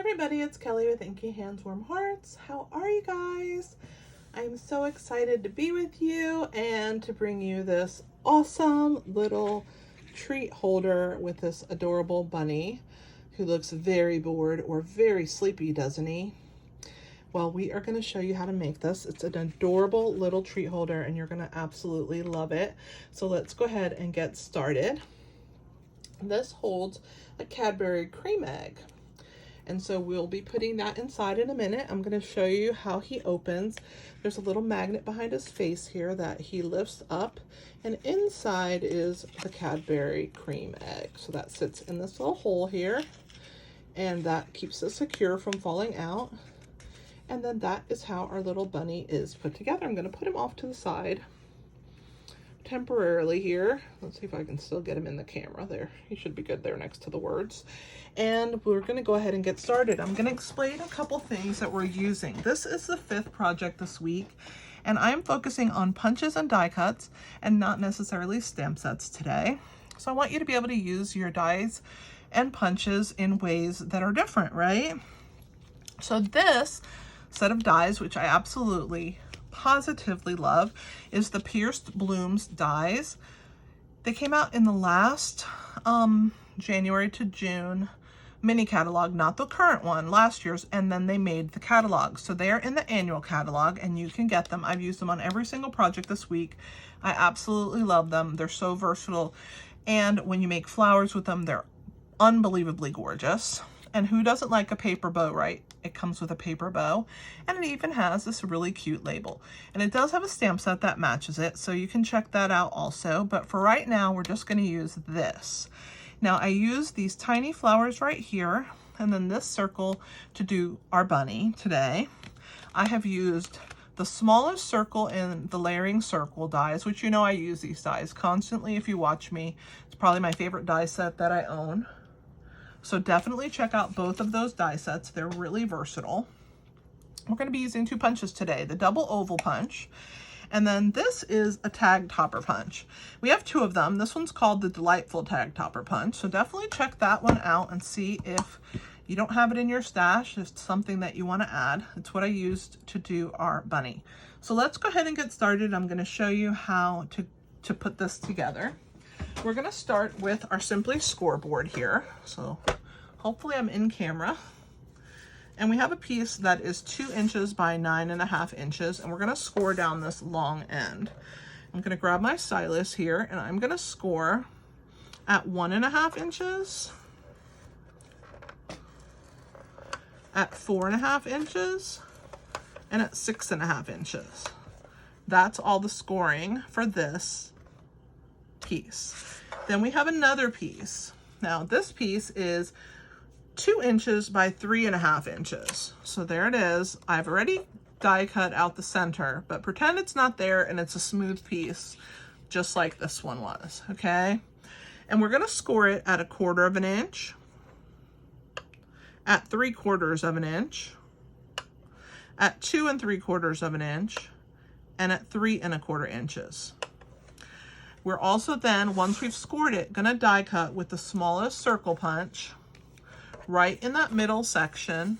everybody, it's Kelly with Inky Hands Warm Hearts. How are you guys? I'm so excited to be with you and to bring you this awesome little treat holder with this adorable bunny who looks very bored or very sleepy, doesn't he? Well, we are going to show you how to make this. It's an adorable little treat holder and you're going to absolutely love it. So let's go ahead and get started. This holds a Cadbury cream egg. And so we'll be putting that inside in a minute. I'm going to show you how he opens. There's a little magnet behind his face here that he lifts up, and inside is the Cadbury cream egg. So that sits in this little hole here, and that keeps it secure from falling out. And then that is how our little bunny is put together. I'm going to put him off to the side temporarily here. Let's see if I can still get him in the camera there. He should be good there next to the words. And we're going to go ahead and get started. I'm going to explain a couple things that we're using. This is the 5th project this week, and I'm focusing on punches and die cuts and not necessarily stamp sets today. So I want you to be able to use your dies and punches in ways that are different, right? So this set of dies, which I absolutely positively love, is the Pierced Blooms dies. They came out in the last January to June mini catalog, not the current one, last year's, and then they made the catalog. So they're in the annual catalog and you can get them. I've used them on every single project this week. I absolutely love them. They're so versatile, and when you make flowers with them, they're unbelievably gorgeous. And who doesn't like a paper bow, right? It comes with a paper bow, and it even has this really cute label. And it does have a stamp set that matches it, so you can check that out also. But for right now, we're just going to use this. Now, I use these tiny flowers right here, and then this circle to do our bunny today. I have used the smallest circle in the layering circle dies, which you know I use these dies constantly. If you watch me, it's probably my favorite die set that I own. So definitely check out both of those die sets. They're really versatile. We're going to be using 2 punches today, the double oval punch, and then this is a tag topper punch. We have 2 of them. This one's called the Delightful Tag Topper Punch. So definitely check that one out and see if you don't have it in your stash. It's something that you want to add. It's what I used to do our bunny. So let's go ahead and get started. I'm going to show you how to put this together. We're going to start with our Simply scoreboard here. So hopefully I'm in camera. And we have a piece that is 2 inches by 9.5 inches, and we're going to score down this long end. I'm going to grab my stylus here, and I'm going to score at 1.5 inches, at 4.5 inches, and at 6.5 inches. That's all the scoring for this piece. Then we have another piece. Now this piece is 2 inches by 3.5 inches. So there it is. I've already die cut out the center, but pretend it's not there and it's a smooth piece, just like this one was, okay? And we're gonna score it at 1/4 inch, at 3/4 inch, at 2 3/4 inch, and at 3 1/4 inches. We're also then, once we've scored it, gonna die cut with the smallest circle punch right in that middle section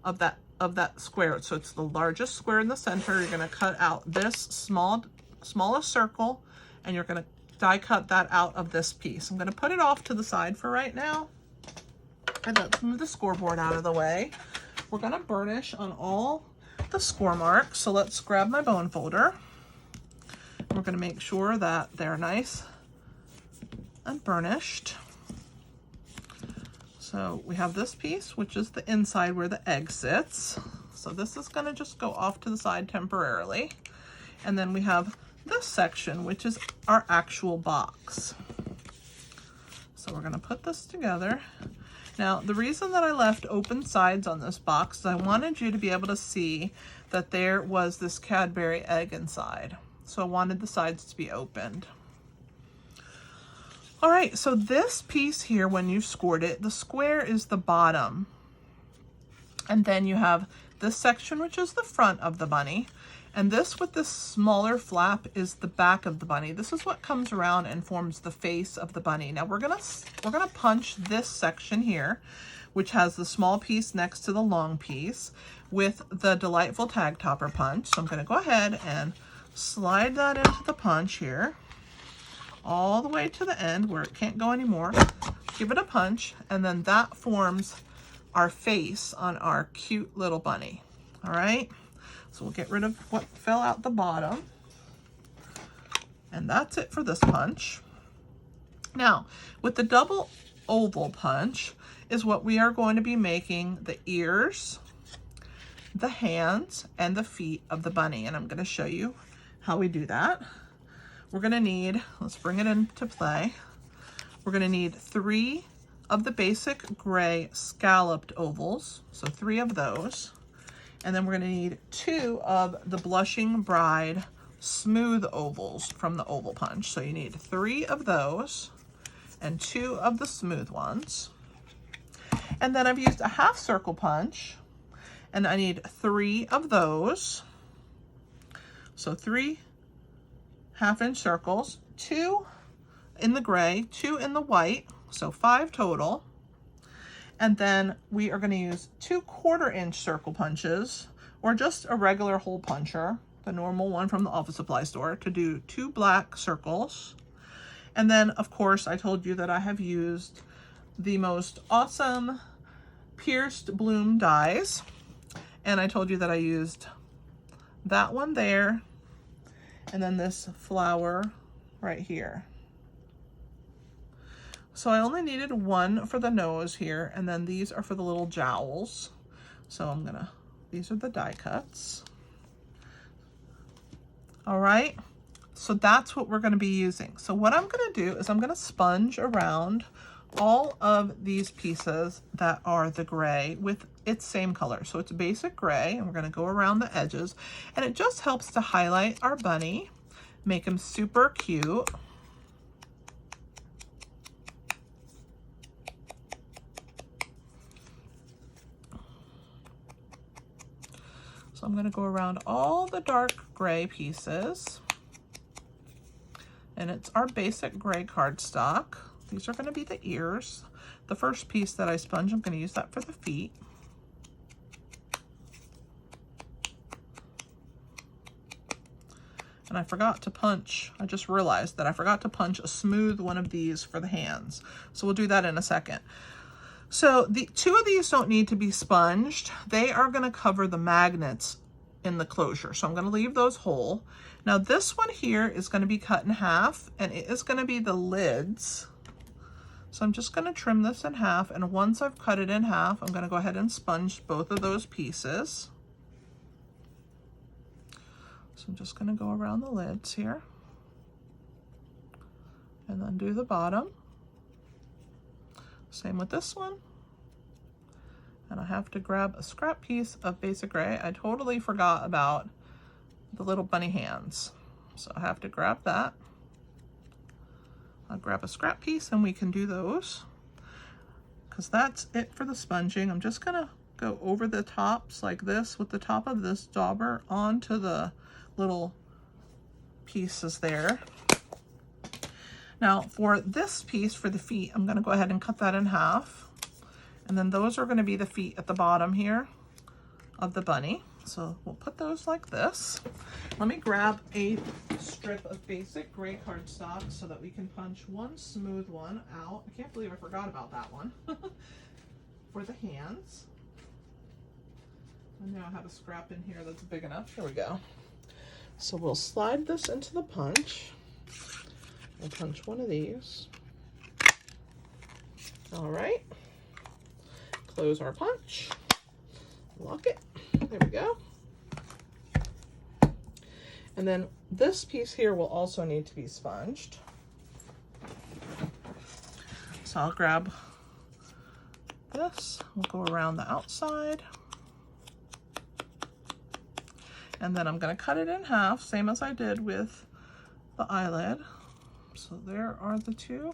of that square. So it's the largest square in the center. You're gonna cut out this smallest circle, and you're gonna die cut that out of this piece. I'm gonna put it off to the side for right now. And let's move the scoreboard out of the way. We're gonna burnish on all the score marks. So let's grab my bone folder. We're going to make sure that they're nice and burnished. So we have this piece, which is the inside where the egg sits. So this is going to just go off to the side temporarily. And then we have this section, which is our actual box. So we're going to put this together. Now, the reason that I left open sides on this box is I wanted you to be able to see that there was this Cadbury egg inside. So I wanted the sides to be opened. All right, so this piece here, when you've scored it, the square is the bottom. And then you have this section, which is the front of the bunny. And this with this smaller flap is the back of the bunny. This is what comes around and forms the face of the bunny. Now we're gonna punch this section here, which has the small piece next to the long piece, with the Delightful Tag Topper punch. So I'm gonna go ahead and slide that into the punch here, all the way to the end where it can't go anymore. Give it a punch, and then that forms our face on our cute little bunny. All right, so we'll get rid of what fell out the bottom. And that's it for this punch. Now, with the double oval punch is what we are going to be making the ears, the hands, and the feet of the bunny. And I'm going to show you how we do that. We're going to need, let's bring it into play. We're going to need 3 of the basic gray scalloped ovals, so 3 of those. And then we're going to need 2 of the Blushing Bride smooth ovals from the oval punch. So you need 3 of those and 2 of the smooth ones. And then I've used a half circle punch, and I need 3 of those. So 3 half-inch circles, 2 in the gray, 2 in the white, so 5 total. And then we are going to use 2 1/4-inch circle punches, or just a regular hole puncher, the normal one from the office supply store, to do 2 black circles. And then, of course, I told you that I have used the most awesome pierced bloom dies. And I told you that I used that one there, and then this flower right here. So I only needed 1 for the nose here, and then these are for the little jowls. So these are the die cuts. All right, so that's what we're gonna be using. So what I'm gonna do is I'm gonna sponge around all of these pieces that are the gray with its same color. So it's basic gray, and we're gonna go around the edges, and it just helps to highlight our bunny, make him super cute. So I'm gonna go around all the dark gray pieces, and it's our basic gray cardstock. These are gonna be the ears. The first piece that I sponge, I'm gonna use that for the feet. And I forgot to punch, I just realized that I forgot to punch a smooth one of these for the hands. So we'll do that in a second. So the 2 of these don't need to be sponged. They are gonna cover the magnets in the closure. So I'm gonna leave those whole. Now this one here is gonna be cut in half, and it is gonna be the lids. So I'm just gonna trim this in half, and once I've cut it in half, I'm gonna go ahead and sponge both of those pieces. So I'm just gonna go around the lids here, and then do the bottom. Same with this one. And I have to grab a scrap piece of basic gray. I totally forgot about the little bunny hands, so I have to grab that. I'll grab a scrap piece, and we can do those, because that's it for the sponging. I'm just gonna go over the tops like this with the top of this dauber onto the little pieces there. Now for this piece for the feet, I'm gonna go ahead and cut that in half, and then those are gonna be the feet at the bottom here of the bunny. So we'll put those like this. Let me grab a strip of basic gray cardstock so that we can punch 1 smooth one out. I can't believe I forgot about that one. For the hands. And now I have a scrap in here that's big enough. Here we go. So we'll slide this into the punch. We'll punch one of these. All right. Close our punch. Lock it. There we go. And then this piece here will also need to be sponged. So I'll grab this. We'll go around the outside. And then I'm going to cut it in half, same as I did with the eyelid. So there are the 2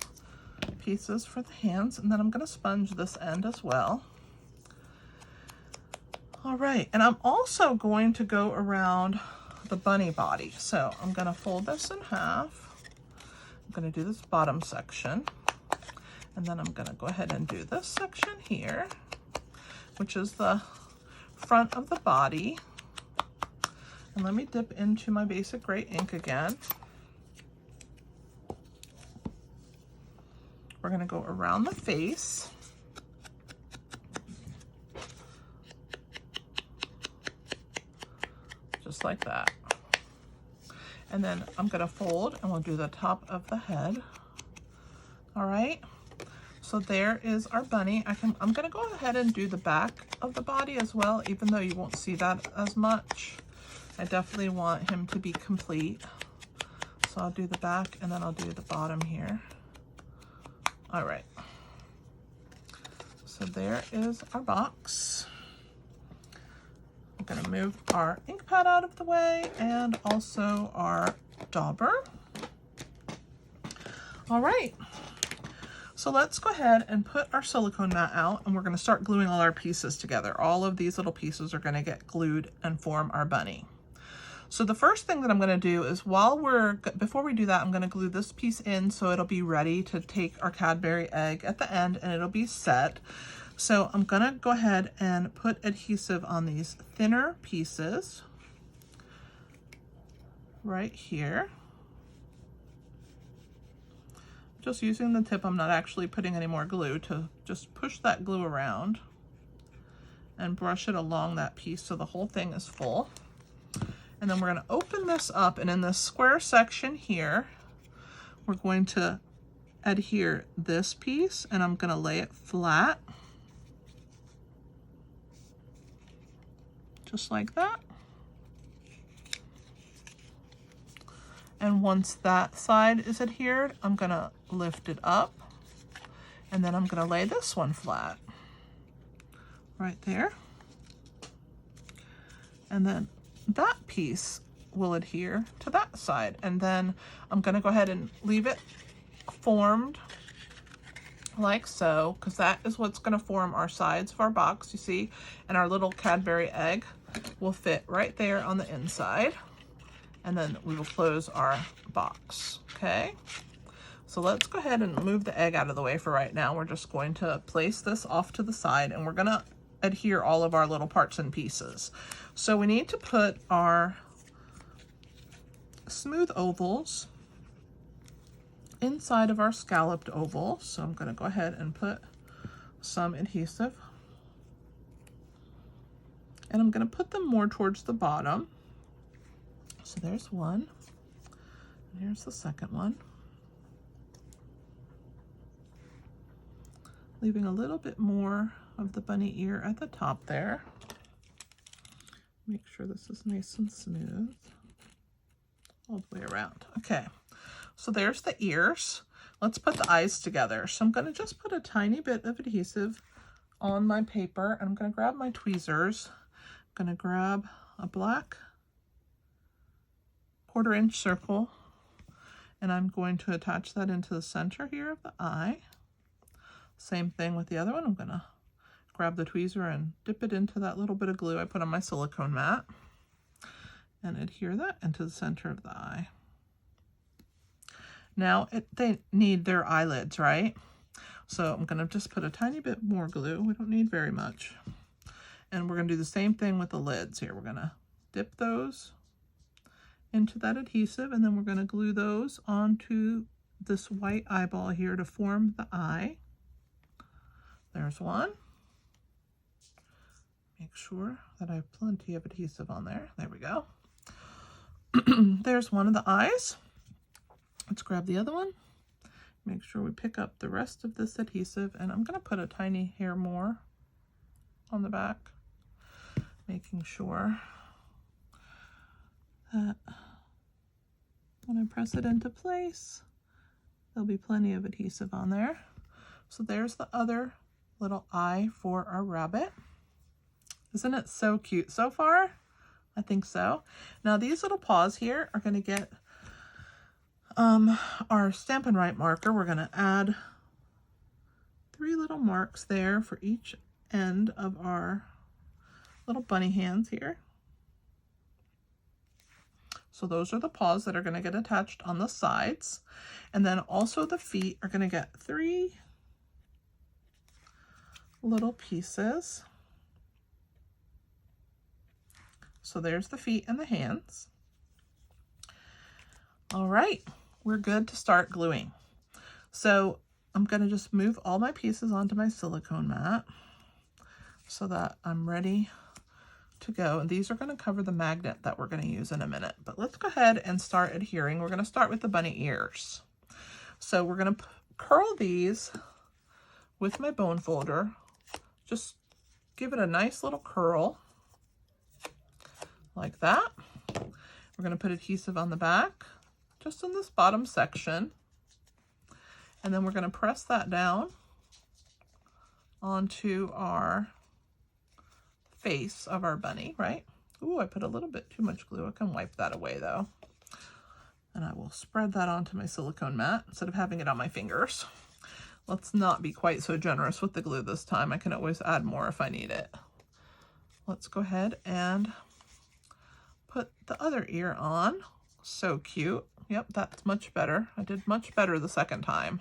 pieces for the hands, and then I'm going to sponge this end as well. All right, and I'm also going to go around the bunny body. So I'm going to fold this in half. I'm going to do this bottom section, and then I'm going to go ahead and do this section here, which is the front of the body. And let me dip into my basic gray ink again. We're going to go around the face. Just like that. And then I'm going to fold and we'll do the top of the head. All right. So there is our bunny. I'm going to go ahead and do the back of the body as well, even though you won't see that as much. I definitely want him to be complete. So I'll do the back and then I'll do the bottom here. All right. So there is our box. I'm going to move our ink pad out of the way and also our dauber. All right. So let's go ahead and put our silicone mat out, and we're going to start gluing all our pieces together. All of these little pieces are going to get glued and form our bunny. So the first thing that I'm going to do is before we do that, I'm going to glue this piece in so it'll be ready to take our Cadbury egg at the end and it'll be set. So I'm going to go ahead and put adhesive on these thinner pieces right here. Just using the tip, I'm not actually putting any more glue, to just push that glue around and brush it along that piece so the whole thing is full. And then we're going to open this up, and in this square section here, we're going to adhere this piece, and I'm going to lay it flat. Just like that. And once that side is adhered, I'm going to lift it up, and then I'm going to lay this one flat right there. And then that piece will adhere to that side. And then I'm going to go ahead and leave it formed like so, because that is what's going to form our sides of our box, you see, and our little Cadbury egg will fit right there on the inside. And then we will close our box, okay? So let's go ahead and move the egg out of the way for right now. We're just going to place this off to the side, and we're gonna adhere all of our little parts and pieces. So we need to put our smooth ovals inside of our scalloped oval. So I'm gonna go ahead and put some adhesive, and I'm gonna put them more towards the bottom. So there's one, and here's the second one. Leaving a little bit more of the bunny ear at the top there. Make sure this is nice and smooth all the way around. Okay, so there's the ears. Let's put the eyes together. So I'm going to just put a tiny bit of adhesive on my paper, and I'm going to grab my tweezers. I'm going to grab a black 1/4 inch circle, and I'm going to attach that into the center here of the eye. Same thing with the other one. I'm going to grab the tweezer and dip it into that little bit of glue I put on my silicone mat and adhere that into the center of the eye. Now they need their eyelids, right? So I'm going to just put a tiny bit more glue. We don't need very much. And we're going to do the same thing with the lids here. We're going to dip those into that adhesive, and then we're going to glue those onto this white eyeball here to form the eye. There's one. Make sure that I have plenty of adhesive on there. There we go. There's one of the eyes. Let's grab the other one. Make sure we pick up the rest of this adhesive, and I'm going to put a tiny hair more on the back, making sure that when I press it into place, there'll be plenty of adhesive on there. So there's the other little eye for our rabbit. Isn't it so cute so far? I think so. Now these little paws here are going to get our Stampin' Up marker. We're going to add 3 little marks there for each end of our little bunny hands here. So those are the paws that are going to get attached on the sides. And then also the feet are going to get 3 little pieces. So there's the feet and the hands. All right, we're good to start gluing. So I'm going to just move all my pieces onto my silicone mat so that I'm ready to go. And these are going to cover the magnet that we're going to use in a minute. But let's go ahead and start adhering. We're going to start with the bunny ears. So we're going to curl these with my bone folder. Just give it a nice little curl like that. We're going to put adhesive on the back, just in this bottom section. And then we're going to press that down onto our face of our bunny, right? Ooh, I put a little bit too much glue. I can wipe that away though. And I will spread that onto my silicone mat instead of having it on my fingers. Let's not be quite so generous with the glue this time. I can always add more if I need it. Let's go ahead and put the other ear on. So cute. Yep, that's much better. I did much better the second time.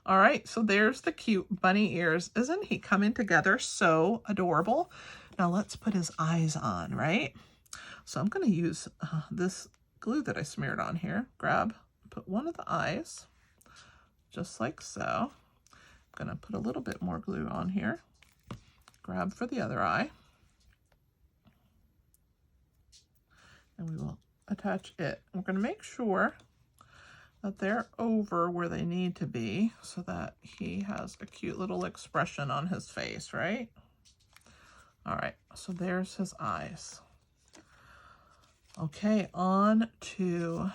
All right, so there's the cute bunny ears. Isn't he coming together so adorable? Now let's put his eyes on, right? So I'm going to use this glue that I smeared on here. Put one of the eyes, just like so. I'm going to put a little bit more glue on here. Grab for the other eye. And we will attach it. We're going to make sure that they're over where they need to be so that he has a cute little expression on his face, right? All right, so there's his eyes. Okay, on to,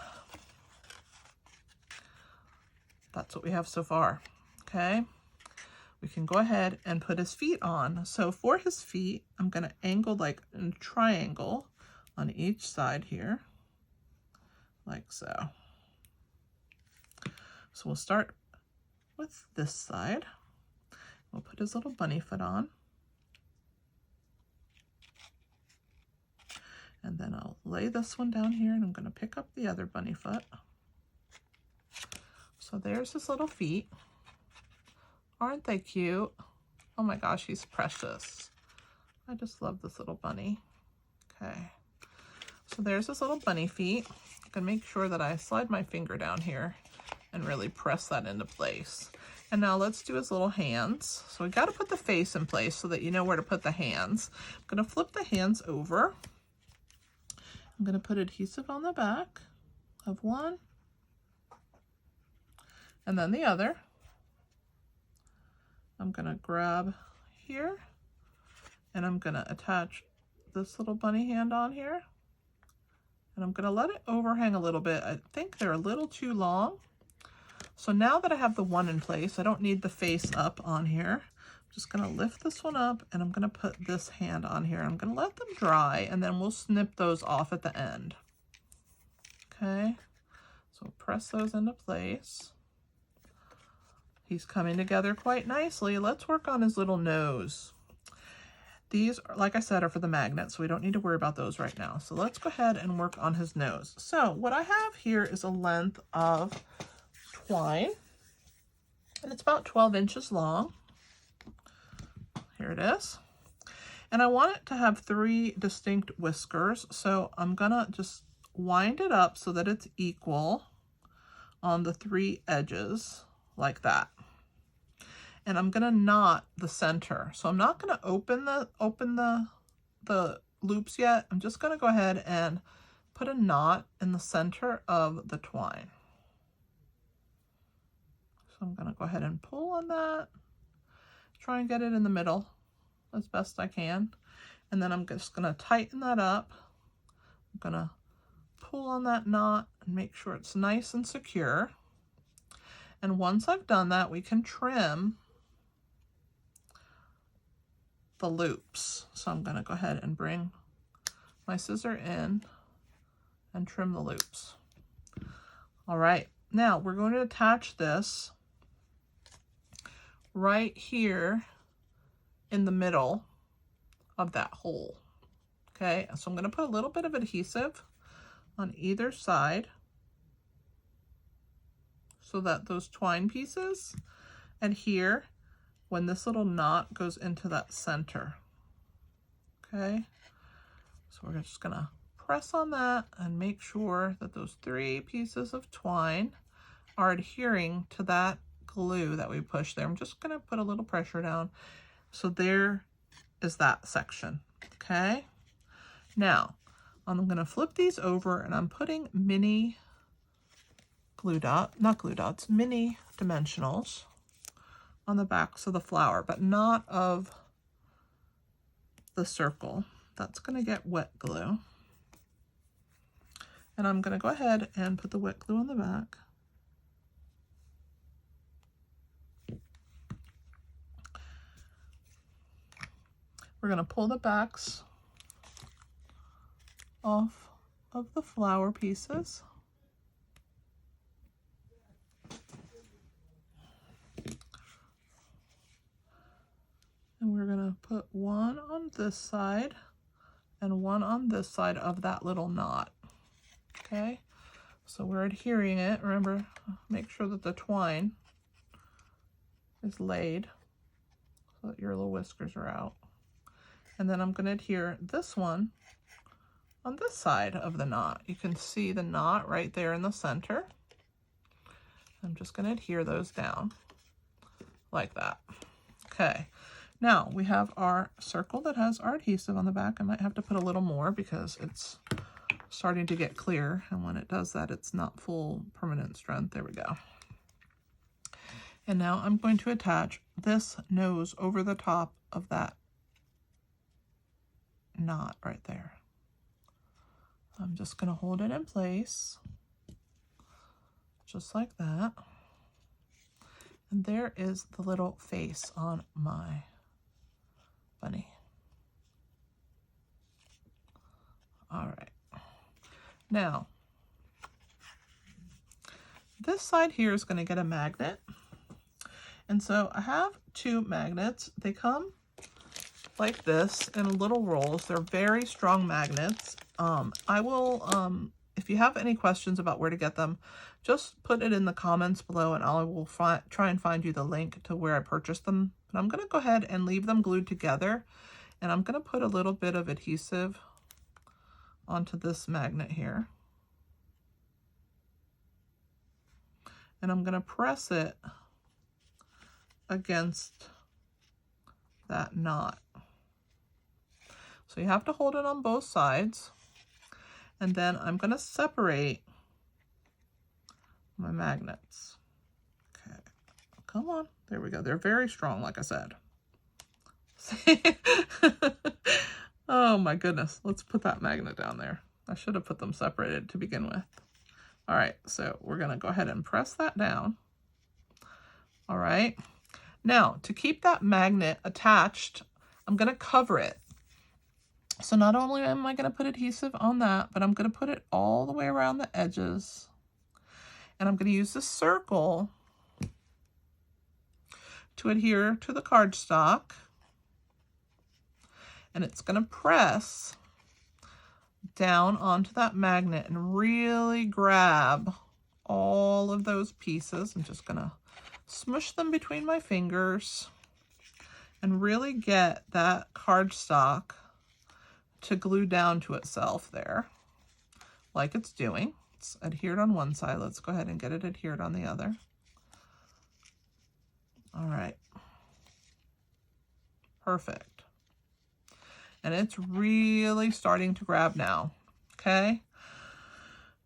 that's what we have so far, okay? We can go ahead and put his feet on. So for his feet, I'm gonna angle like a triangle on each side here, like so. So we'll start with this side. We'll put his little bunny foot on. And then I'll lay this one down here and I'm going to pick up the other bunny foot. So there's his little feet. Aren't they cute? Oh my gosh, he's precious. I just love this little bunny. Okay. So there's his little bunny feet. I can make sure that I slide my finger down here and really press that into place. And now let's do his little hands. So we got to put the face in place so that you know where to put the hands. I'm going to flip the hands over. I'm going to put adhesive on the back of one and then the other. I'm going to grab here and I'm going to attach this little bunny hand on here. And I'm going to let it overhang a little bit. I think they're a little too long. So now that I have the one in place, I don't need the face up on here. I'm just going to lift this one up and I'm going to put this hand on here. I'm going to let them dry and then we'll snip those off at the end. Okay, so press those into place. He's coming together quite nicely. Let's work on his little nose. These, like I said, are for the magnets, so we don't need to worry about those right now. So let's go ahead and work on his nose. So what I have here is a length of twine, and it's about 12 inches long. Here it is. And I want it to have 3 distinct whiskers, so I'm gonna just wind it up so that it's equal on the 3 edges, like that. And I'm gonna knot the center. So I'm not gonna open the loops yet. I'm just gonna go ahead and put a knot in the center of the twine. So I'm gonna go ahead and pull on that, try and get it in the middle as best I can. And then I'm just gonna tighten that up. I'm gonna pull on that knot and make sure it's nice and secure. And once I've done that, we can trim the loops. So I'm gonna go ahead and bring my scissor in and trim the loops. All right, now we're going to attach this right here in the middle of that hole. Okay, so I'm going to put a little bit of adhesive on either side so that those twine pieces adhere when this little knot goes into that center. Okay, so we're just gonna press on that and make sure that those 3 pieces of twine are adhering to that glue that we pushed there. I'm just gonna put a little pressure down. So there is that section, okay? Now, I'm gonna flip these over and I'm putting mini mini dimensionals on the backs of the flower, but not of the circle. That's gonna get wet glue. And I'm gonna go ahead and put the wet glue on the back. We're gonna pull the backs off of the flower pieces. And we're gonna put one on this side and one on this side of that little knot. Okay, so we're adhering it. Remember, make sure that the twine is laid so that your little whiskers are out. And then I'm gonna adhere this one on this side of the knot. You can see the knot right there in the center. I'm just gonna adhere those down like that. Okay, now we have our circle that has our adhesive on the back. I might have to put a little more because it's starting to get clear, and when it does that, it's not full permanent strength. There we go. And now I'm going to attach this nose over the top of that knot right there. I'm just going to hold it in place just like that. And there is the little face on my bunny. All right. Now, this side here is going to get a magnet. And so I have 2 magnets. They come like this in little rolls. They're very strong magnets. I will, if you have any questions about where to get them, just put it in the comments below and I will try and find you the link to where I purchased them. But I'm going to go ahead and leave them glued together. And I'm going to put a little bit of adhesive onto this magnet here. And I'm going to press it against that knot. So you have to hold it on both sides. And then I'm going to separate my magnets. Okay, come on. There we go. They're very strong, like I said. Oh my goodness. Let's put that magnet down there. I should have put them separated to begin with. All right, so we're going to go ahead and press that down. All right. Now, to keep that magnet attached, I'm going to cover it. So not only am I going to put adhesive on that, but I'm going to put it all the way around the edges. And I'm going to use the circle to adhere to the cardstock. And it's going to press down onto that magnet and really grab all of those pieces. I'm just going to smush them between my fingers and really get that cardstock to glue down to itself there, like it's doing. It's adhered on one side. Let's go ahead and get it adhered on the other. All right. Perfect. And it's really starting to grab now. Okay.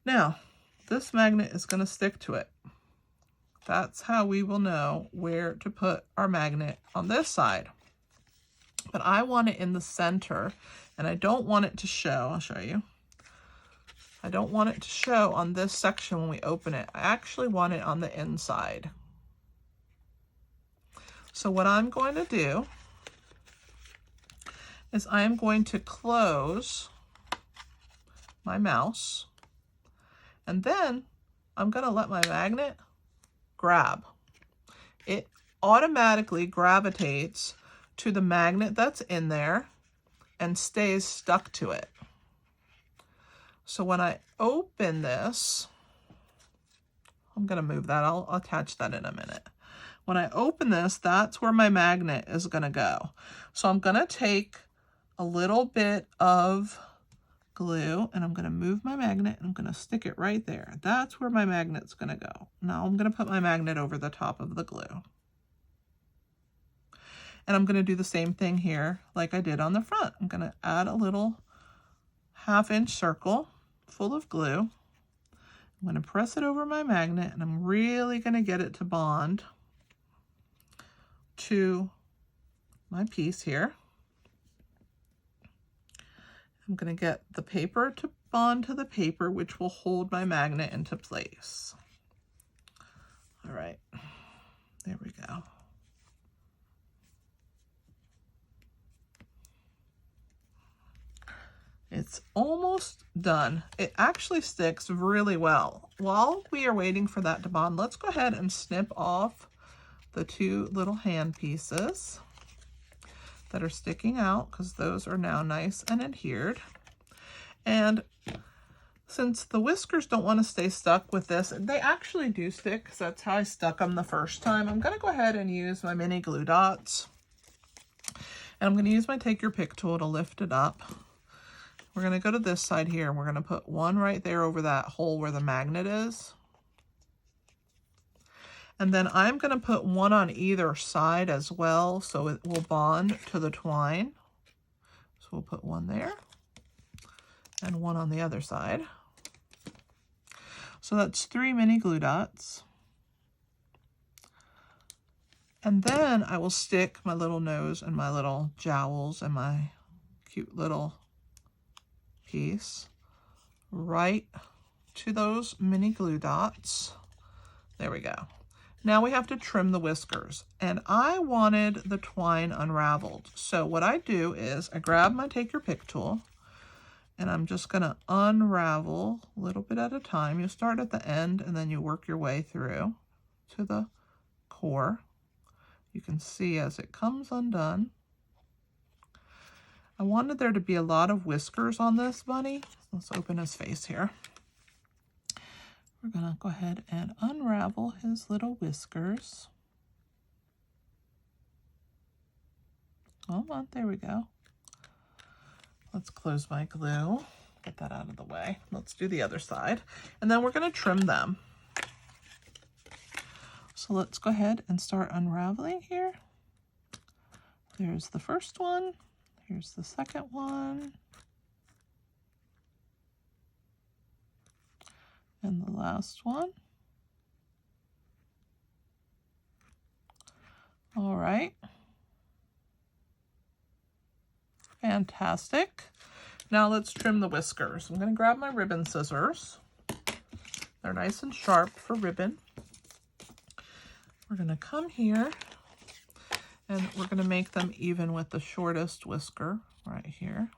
Now, this magnet is going to stick to it. That's how we will know where to put our magnet on this side. But I want it in the center, and I don't want it to show. I'll show you. I don't want it to show on this section when we open it. I actually want it on the inside. So what I'm going to do is I am going to close my mouse, and then I'm going to let my magnet grab. It automatically gravitates to the magnet that's in there and stays stuck to it. So when I open this, I'm going to move that. I'll attach that in a minute. When I open this, that's where my magnet is going to go. So I'm going to take a little bit of glue and I'm going to move my magnet and I'm going to stick it right there. That's where my magnet's going to go. Now I'm going to put my magnet over the top of the glue. And I'm going to do the same thing here like I did on the front. I'm going to add a little 1/2 inch circle full of glue. I'm going to press it over my magnet and I'm really going to get it to bond to my piece here. I'm going to get the paper to bond to the paper, which will hold my magnet into place. All right, there we go. It's almost done. It actually sticks really well. While we are waiting for that to bond, let's go ahead and snip off the 2 little hand pieces that are sticking out because those are now nice and adhered. And since the whiskers don't want to stay stuck with this, they actually do stick because that's how I stuck them the first time. I'm going to go ahead and use my mini glue dots. And I'm going to use my Take Your Pick tool to lift it up. We're going to go to this side here and we're going to put one right there over that hole where the magnet is. And then I'm going to put one on either side as well so it will bond to the twine. So we'll put one there and one on the other side. So that's 3 mini glue dots. And then I will stick my little nose and my little jowls and my cute little piece right to those mini glue dots. There we go. Now we have to trim the whiskers, and I wanted the twine unraveled. So what I do is I grab my Take Your Pick tool and I'm just going to unravel a little bit at a time. You start at the end and then you work your way through to the core. You can see as it comes undone. I wanted there to be a lot of whiskers on this bunny. Let's open his face here. We're going to go ahead and unravel his little whiskers. Hold on, there we go. Let's close my glue. Get that out of the way. Let's do the other side. And then we're going to trim them. So let's go ahead and start unraveling here. There's the first one. Here's the second one. And the last one. All right. Fantastic. Now let's trim the whiskers. I'm going to grab my ribbon scissors. They're nice and sharp for ribbon. We're going to come here and we're going to make them even with the shortest whisker right here.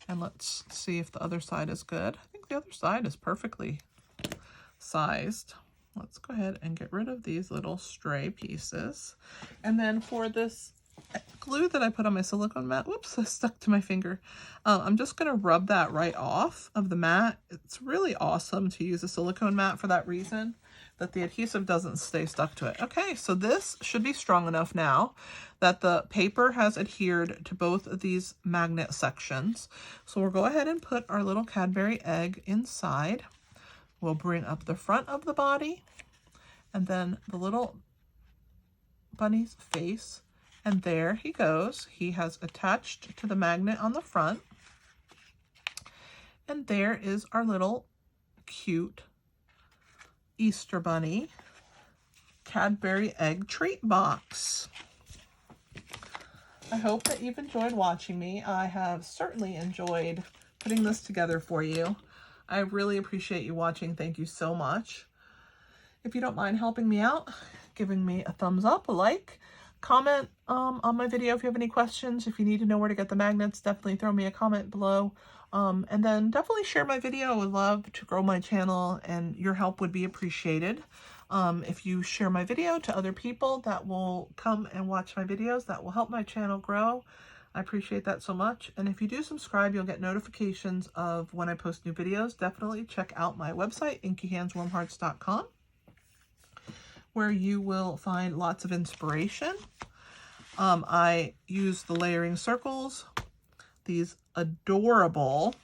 And let's see if the other side is good. I think the other side is perfectly sized. Let's go ahead and get rid of these little stray pieces. And then for this glue that I put on my silicone mat, whoops, I stuck to my finger. I'm just going to rub that right off of the mat. It's really awesome to use a silicone mat for that reason, that the adhesive doesn't stay stuck to it. Okay, so this should be strong enough now that the paper has adhered to both of these magnet sections. So we'll go ahead and put our little Cadbury egg inside. We'll bring up the front of the body and then the little bunny's face. And there he goes. He has attached to the magnet on the front. And there is our little cute Easter bunny Cadbury egg treat box. I hope that you've enjoyed watching me. I have certainly enjoyed putting this together for you. I really appreciate you watching. Thank you so much. If you don't mind helping me out, giving me a thumbs up, a like, comment on my video if you have any questions. If you need to know where to get the magnets, definitely throw me a comment below. And then definitely share my video. I would love to grow my channel and your help would be appreciated. If you share my video to other people that will come and watch my videos, that will help my channel grow. I appreciate that so much. And if you do subscribe, you'll get notifications of when I post new videos. Definitely check out my website, inkyhandswarmhearts.com, where you will find lots of inspiration. I use the layering circles, these adorable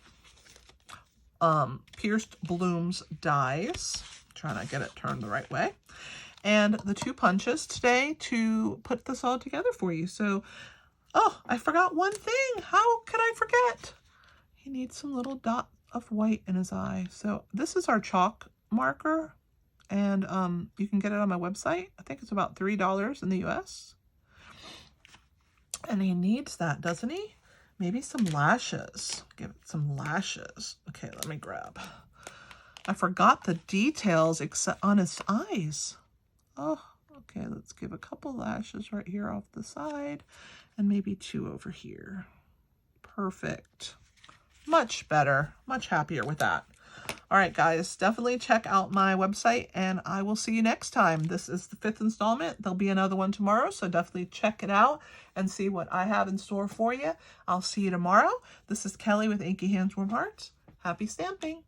pierced blooms dies. Trying to get it turned the right way. And the 2 punches today to put this all together for you. So, oh, I forgot one thing. How could I forget? He needs some little dot of white in his eye. So this is our chalk marker. And you can get it on my website. I think it's about $3 in the US. And he needs that, doesn't he? Maybe some lashes. Give it some lashes. Okay, let me grab. I forgot the details except on his eyes. Oh, okay, let's give a couple lashes right here off the side and maybe 2 over here. Perfect. Much better. Much happier with that. All right, guys, definitely check out my website, and I will see you next time. This is the 5th installment. There'll be another one tomorrow, so definitely check it out and see what I have in store for you. I'll see you tomorrow. This is Kelly with Inky Hands Warm Hearts. Happy stamping!